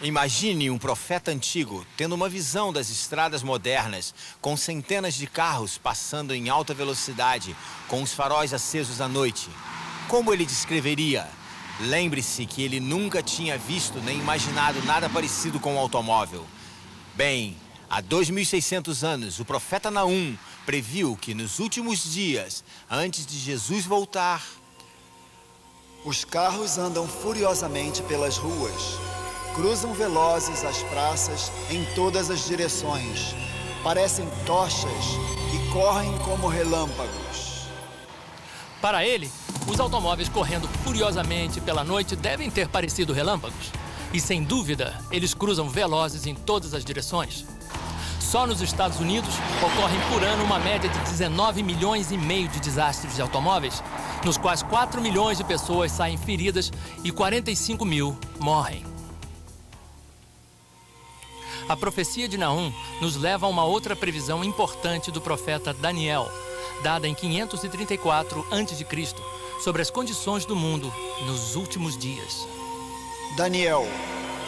Imagine um profeta antigo tendo uma visão das estradas modernas, com centenas de carros passando em alta velocidade, com os faróis acesos à noite. Como ele descreveria? Lembre-se que ele nunca tinha visto nem imaginado nada parecido com um automóvel. Bem, há 2.600 anos, o profeta Naum previu que nos últimos dias, antes de Jesus voltar, os carros andam furiosamente pelas ruas. Cruzam velozes as praças em todas as direções. Parecem tochas e correm como relâmpagos. Para ele, os automóveis correndo furiosamente pela noite devem ter parecido relâmpagos. E, sem dúvida, eles cruzam velozes em todas as direções. Só nos Estados Unidos ocorrem por ano uma média de 19 milhões e meio de desastres de automóveis, nos quais 4 milhões de pessoas saem feridas e 45 mil morrem. A profecia de Naum nos leva a uma outra previsão importante do profeta Daniel, dada em 534 a.C., sobre as condições do mundo nos últimos dias. Daniel,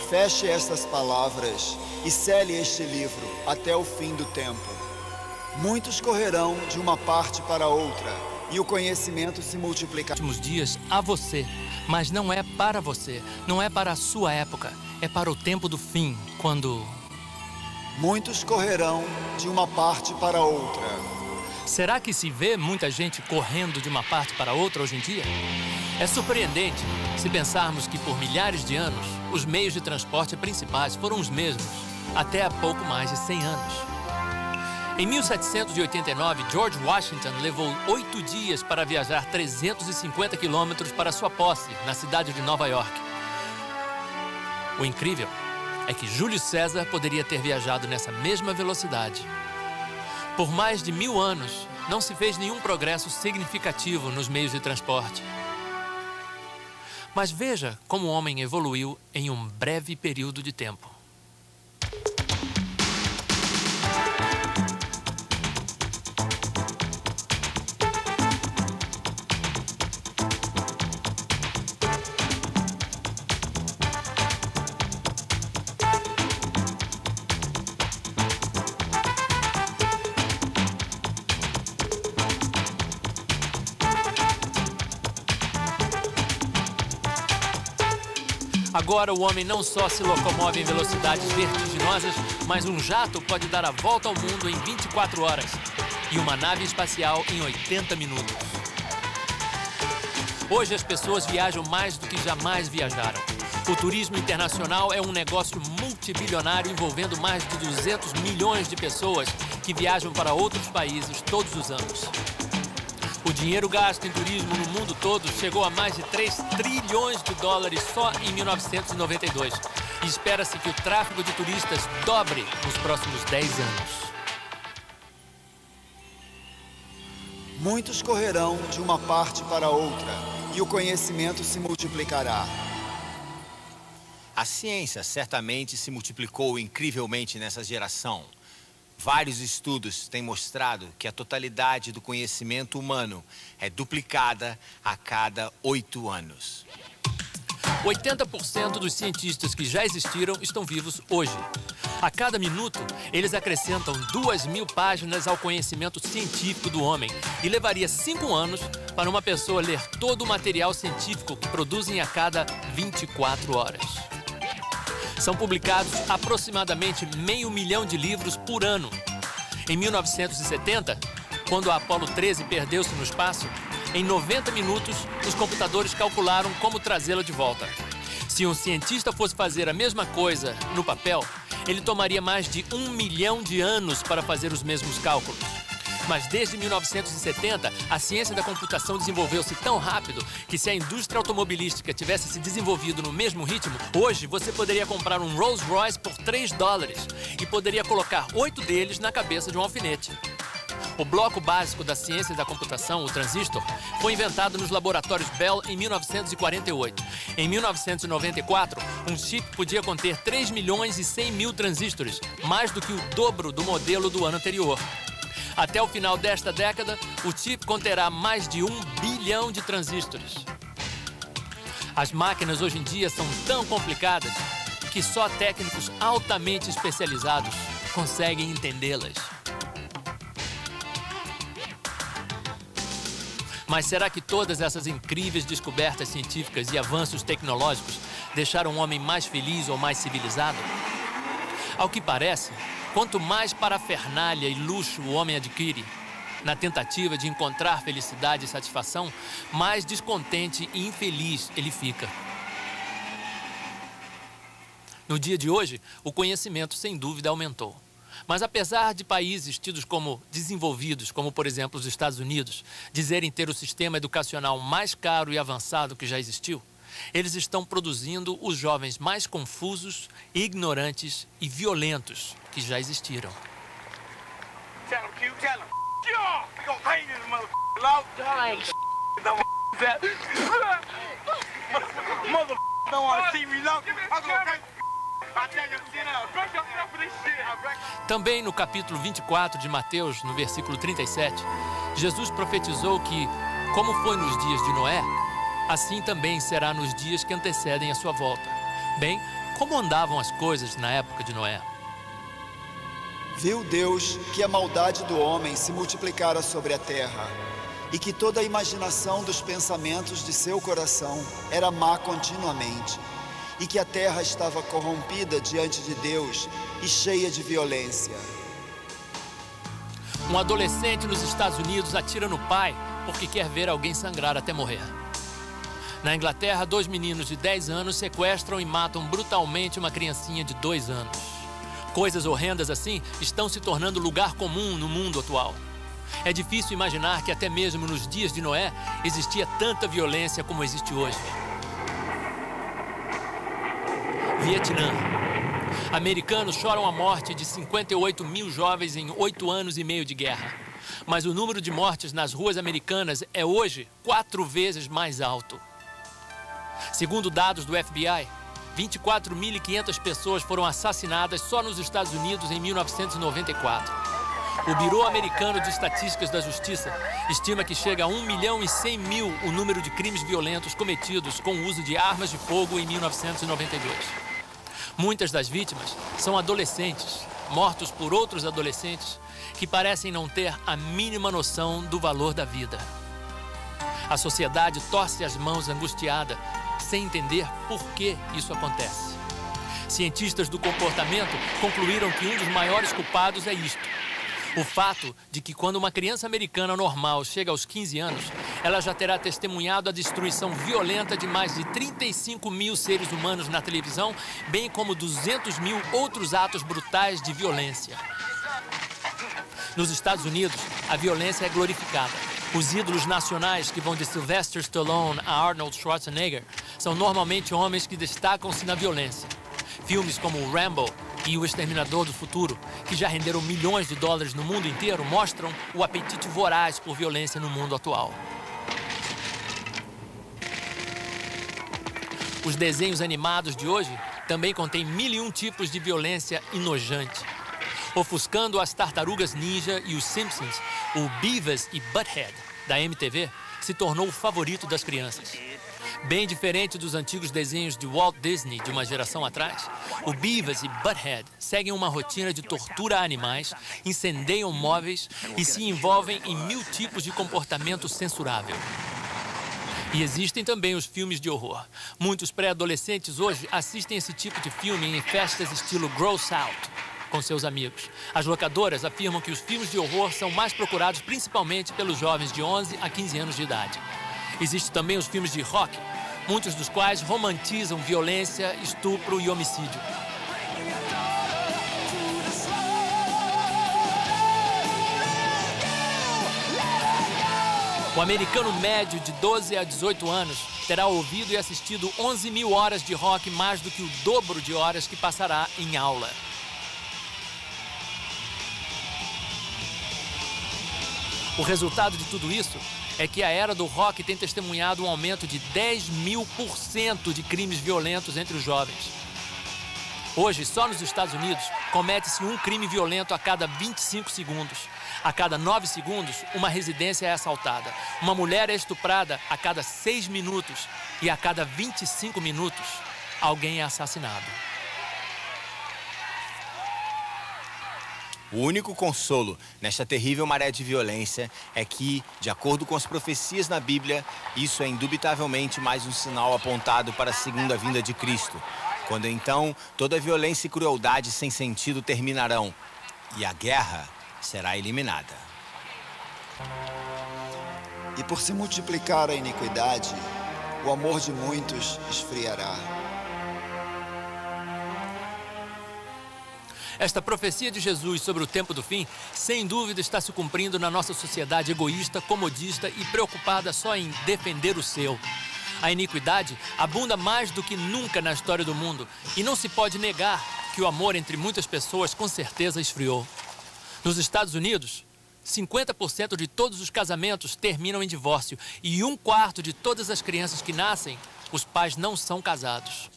feche estas palavras e cele este livro até o fim do tempo. Muitos correrão de uma parte para outra e o conhecimento se multiplicará. Nos últimos dias a você, mas não é para você, não é para a sua época, é para o tempo do fim, quando... Muitos correrão de uma parte para outra. Será que se vê muita gente correndo de uma parte para outra hoje em dia? É surpreendente se pensarmos que por milhares de anos, os meios de transporte principais foram os mesmos, até há pouco mais de 100 anos. Em 1789, George Washington levou 8 dias para viajar 350 quilômetros para sua posse, na cidade de Nova York. O incrível é que Júlio César poderia ter viajado nessa mesma velocidade. Por mais de 1000 anos, não se fez nenhum progresso significativo nos meios de transporte. Mas veja como o homem evoluiu em um breve período de tempo. Agora o homem não só se locomove em velocidades vertiginosas, mas um jato pode dar a volta ao mundo em 24 horas e uma nave espacial em 80 minutos. Hoje as pessoas viajam mais do que jamais viajaram. O turismo internacional é um negócio multibilionário envolvendo mais de 200 milhões de pessoas que viajam para outros países todos os anos. O dinheiro gasto em turismo no mundo todo chegou a mais de 3 trilhões de dólares só em 1992. E espera-se que o tráfego de turistas dobre nos próximos 10 anos. Muitos correrão de uma parte para outra e o conhecimento se multiplicará. A ciência certamente se multiplicou incrivelmente nessa geração. Vários estudos têm mostrado que a totalidade do conhecimento humano é duplicada a cada 8 anos. 80% dos cientistas que já existiram estão vivos hoje. A cada minuto, eles acrescentam 2.000 páginas ao conhecimento científico do homem e levaria 5 anos para uma pessoa ler todo o material científico que produzem a cada 24 horas. São publicados aproximadamente 500 mil de livros por ano. Em 1970, quando a Apollo 13 perdeu-se no espaço, em 90 minutos, os computadores calcularam como trazê-la de volta. Se um cientista fosse fazer a mesma coisa no papel, ele tomaria mais de 1 milhão de anos para fazer os mesmos cálculos. Mas desde 1970, a ciência da computação desenvolveu-se tão rápido que se a indústria automobilística tivesse se desenvolvido no mesmo ritmo, hoje você poderia comprar um Rolls Royce por $3 e poderia colocar 8 deles na cabeça de um alfinete. O bloco básico da ciência da computação, o transistor, foi inventado nos laboratórios Bell em 1948. Em 1994, um chip podia conter 3 milhões e 100 mil transistores, mais do que o dobro do modelo do ano anterior. Até o final desta década, o chip conterá mais de 1 bilhão de transistores. As máquinas hoje em dia são tão complicadas que que só técnicos altamente especializados conseguem entendê-las. Mas será que todas essas incríveis descobertas científicas e avanços tecnológicos deixaram o homem mais feliz ou mais civilizado? Ao que parece, quanto mais parafernália e luxo o homem adquire, na tentativa de encontrar felicidade e satisfação, mais descontente e infeliz ele fica. No dia de hoje, o conhecimento sem dúvida aumentou. Mas apesar de países tidos como desenvolvidos, como por exemplo os Estados Unidos, dizerem ter o sistema educacional mais caro e avançado que já existiu, eles estão produzindo os jovens mais confusos, ignorantes e violentos que já existiram. Também no capítulo 24 de Mateus, no versículo 37, Jesus profetizou que, como foi nos dias de Noé, assim também será nos dias que antecedem a sua volta. Bem, como andavam as coisas na época de Noé? Viu Deus que a maldade do homem se multiplicara sobre a terra, e que toda a imaginação dos pensamentos de seu coração era má continuamente, e que a terra estava corrompida diante de Deus e cheia de violência. Um adolescente nos Estados Unidos atira no pai porque quer ver alguém sangrar até morrer. Na Inglaterra, 2 meninos de 10 anos sequestram e matam brutalmente uma criancinha de 2 anos. Coisas horrendas assim estão se tornando lugar comum no mundo atual. É difícil imaginar que até mesmo nos dias de Noé existia tanta violência como existe hoje. Vietnã. Americanos choram a morte de 58 mil jovens em 8 anos e meio de guerra. Mas o número de mortes nas ruas americanas é hoje 4 vezes mais alto. Segundo dados do FBI, 24.500 pessoas foram assassinadas só nos Estados Unidos em 1994. O Bureau Americano de Estatísticas da Justiça estima que chega a 1.100.000 o número de crimes violentos cometidos com o uso de armas de fogo em 1992. Muitas das vítimas são adolescentes, mortos por outros adolescentes que parecem não ter a mínima noção do valor da vida. A sociedade torce as mãos angustiada, sem entender por que isso acontece. Cientistas do comportamento concluíram que um dos maiores culpados é isto: o fato de que quando uma criança americana normal chega aos 15 anos, ela já terá testemunhado a destruição violenta de mais de 35 mil seres humanos na televisão, bem como 200 mil outros atos brutais de violência. Nos Estados Unidos, a violência é glorificada. Os ídolos nacionais, que vão de Sylvester Stallone a Arnold Schwarzenegger, são normalmente homens que destacam-se na violência. Filmes como Rambo e O Exterminador do Futuro, que já renderam milhões de dólares no mundo inteiro, mostram o apetite voraz por violência no mundo atual. Os desenhos animados de hoje também contêm 1001 tipos de violência enojante. Ofuscando as Tartarugas Ninja e os Simpsons, o Beavis e Butthead, da MTV, se tornou o favorito das crianças. Bem diferente dos antigos desenhos de Walt Disney de uma geração atrás, o Beavis e Butthead seguem uma rotina de tortura a animais, incendeiam móveis e se envolvem em 1000 tipos de comportamento censurável. E existem também os filmes de horror. Muitos pré-adolescentes hoje assistem esse tipo de filme em festas estilo Gross Out com seus amigos. As locadoras afirmam que os filmes de horror são mais procurados principalmente pelos jovens de 11 a 15 anos de idade. Existem também os filmes de rock, muitos dos quais romantizam violência, estupro e homicídio. O americano médio de 12 a 18 anos terá ouvido e assistido 11.000 horas de rock, mais do que o dobro de horas que passará em aula. O resultado de tudo isso é que a era do rock tem testemunhado um aumento de 10.000% de crimes violentos entre os jovens. Hoje, só nos Estados Unidos, comete-se um crime violento a cada 25 segundos. A cada 9 segundos, uma residência é assaltada. Uma mulher é estuprada a cada 6 minutos. E a cada 25 minutos, alguém é assassinado. O único consolo nesta terrível maré de violência é que, de acordo com as profecias na Bíblia, isso é indubitavelmente mais um sinal apontado para a segunda vinda de Cristo, quando então toda violência e crueldade sem sentido terminarão e a guerra será eliminada. E por se multiplicar a iniquidade, o amor de muitos esfriará. Esta profecia de Jesus sobre o tempo do fim, sem dúvida, está se cumprindo na nossa sociedade egoísta, comodista e preocupada só em defender o seu. A iniquidade abunda mais do que nunca na história do mundo e não se pode negar que o amor entre muitas pessoas com certeza esfriou. Nos Estados Unidos, 50% de todos os casamentos terminam em divórcio e 1/4 de todas as crianças que nascem, os pais não são casados.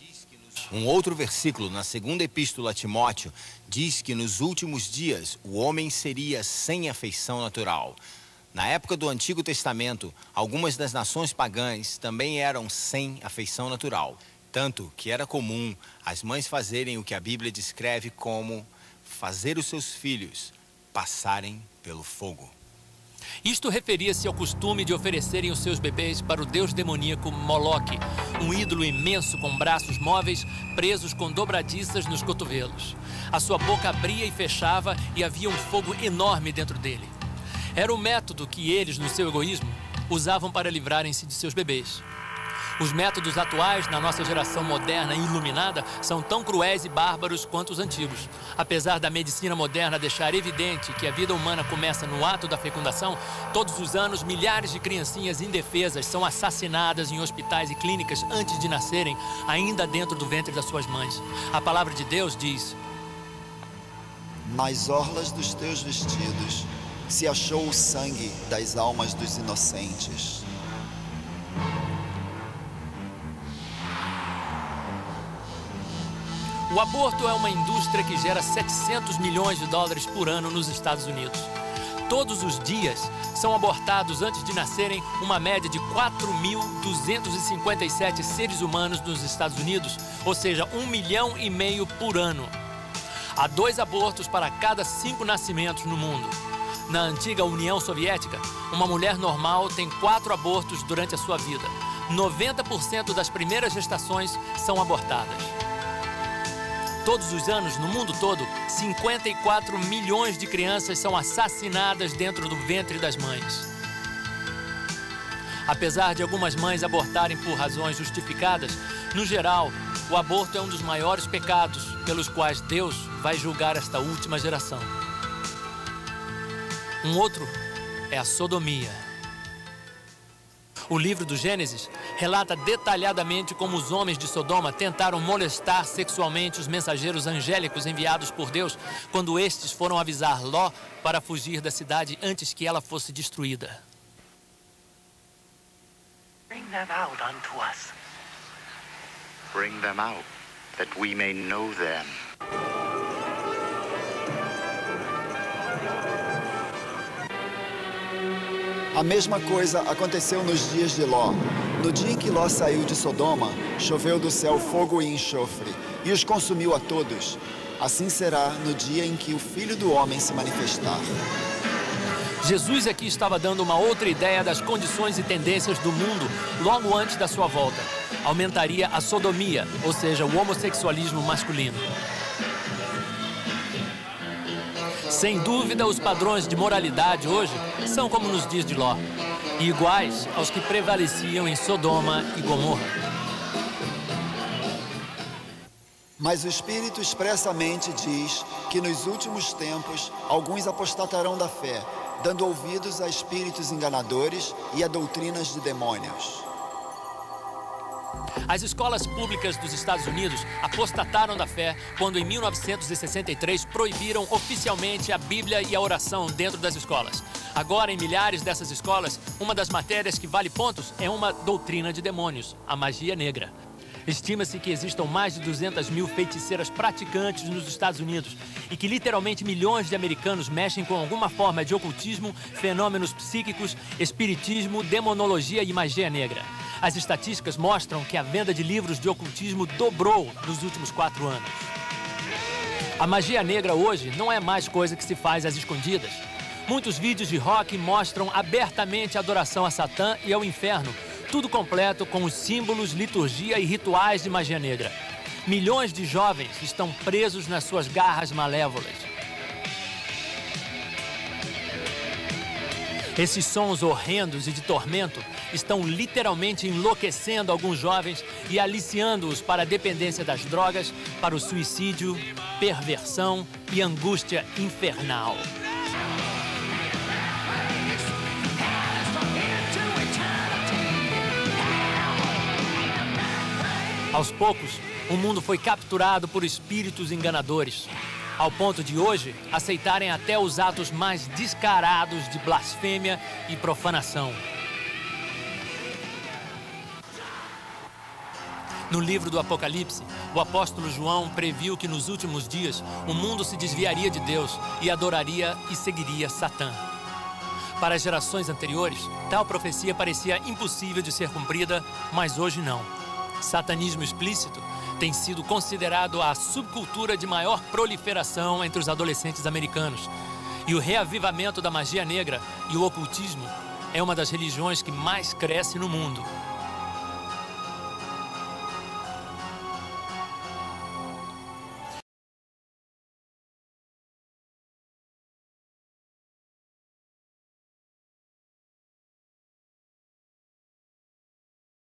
Um outro versículo na segunda epístola a Timóteo diz que nos últimos dias o homem seria sem afeição natural. Na época do Antigo Testamento, algumas das nações pagãs também eram sem afeição natural. Tanto que era comum as mães fazerem o que a Bíblia descreve como fazer os seus filhos passarem pelo fogo. Isto referia-se ao costume de oferecerem os seus bebês para o deus demoníaco Moloque, um ídolo imenso com braços móveis presos com dobradiças nos cotovelos. A sua boca abria e fechava e havia um fogo enorme dentro dele. Era o método que eles, no seu egoísmo, usavam para livrarem-se de seus bebês. Os métodos atuais, na nossa geração moderna e iluminada, são tão cruéis e bárbaros quanto os antigos. Apesar da medicina moderna deixar evidente que a vida humana começa no ato da fecundação, todos os anos milhares de criancinhas indefesas são assassinadas em hospitais e clínicas antes de nascerem, ainda dentro do ventre das suas mães. A palavra de Deus diz: nas orlas dos teus vestidos se achou o sangue das almas dos inocentes. O aborto é uma indústria que gera 700 milhões de dólares por ano nos Estados Unidos. Todos os dias são abortados antes de nascerem uma média de 4.257 seres humanos nos Estados Unidos, ou seja, 1,5 milhão por ano. Há 2 abortos para cada 5 nascimentos no mundo. Na antiga União Soviética, uma mulher normal tem 4 abortos durante a sua vida. 90% das primeiras gestações são abortadas. Todos os anos, no mundo todo, 54 milhões de crianças são assassinadas dentro do ventre das mães. Apesar de algumas mães abortarem por razões justificadas, no geral, o aborto é um dos maiores pecados pelos quais Deus vai julgar esta última geração. Um outro é a sodomia. O livro do Gênesis relata detalhadamente como os homens de Sodoma tentaram molestar sexualmente os mensageiros angélicos enviados por Deus quando estes foram avisar Ló para fugir da cidade antes que ela fosse destruída. Bring them out unto us. Bring them out, that we may know them. A mesma coisa aconteceu nos dias de Ló. No dia em que Ló saiu de Sodoma, choveu do céu fogo e enxofre, e os consumiu a todos. Assim será no dia em que o Filho do Homem se manifestar. Jesus aqui estava dando uma outra ideia das condições e tendências do mundo logo antes da sua volta. Aumentaria a sodomia, ou seja, o homossexualismo masculino. Sem dúvida, os padrões de moralidade hoje são como nos dias de Ló, e iguais aos que prevaleciam em Sodoma e Gomorra. Mas o Espírito expressamente diz que nos últimos tempos alguns apostatarão da fé, dando ouvidos a espíritos enganadores e a doutrinas de demônios. As escolas públicas dos Estados Unidos apostataram da fé quando, em 1963, proibiram oficialmente a Bíblia e a oração dentro das escolas. Agora, em milhares dessas escolas, uma das matérias que vale pontos é uma doutrina de demônios, a magia negra. Estima-se que existam mais de 200 mil feiticeiras praticantes nos Estados Unidos e que literalmente milhões de americanos mexem com alguma forma de ocultismo, fenômenos psíquicos, espiritismo, demonologia e magia negra. As estatísticas mostram que a venda de livros de ocultismo dobrou nos últimos 4 anos. A magia negra hoje não é mais coisa que se faz às escondidas. Muitos vídeos de rock mostram abertamente a adoração a Satã e ao inferno, tudo completo com os símbolos, liturgia e rituais de magia negra. Milhões de jovens estão presos nas suas garras malévolas. Esses sons horrendos e de tormento estão literalmente enlouquecendo alguns jovens e aliciando-os para a dependência das drogas, para o suicídio, perversão e angústia infernal. Aos poucos, o mundo foi capturado por espíritos enganadores, ao ponto de hoje aceitarem até os atos mais descarados de blasfêmia e profanação. No livro do Apocalipse, o apóstolo João previu que nos últimos dias o mundo se desviaria de Deus e adoraria e seguiria Satã. Para as gerações anteriores, tal profecia parecia impossível de ser cumprida, mas hoje não. Satanismo explícito tem sido considerado a subcultura de maior proliferação entre os adolescentes americanos. E o reavivamento da magia negra e o ocultismo é uma das religiões que mais cresce no mundo.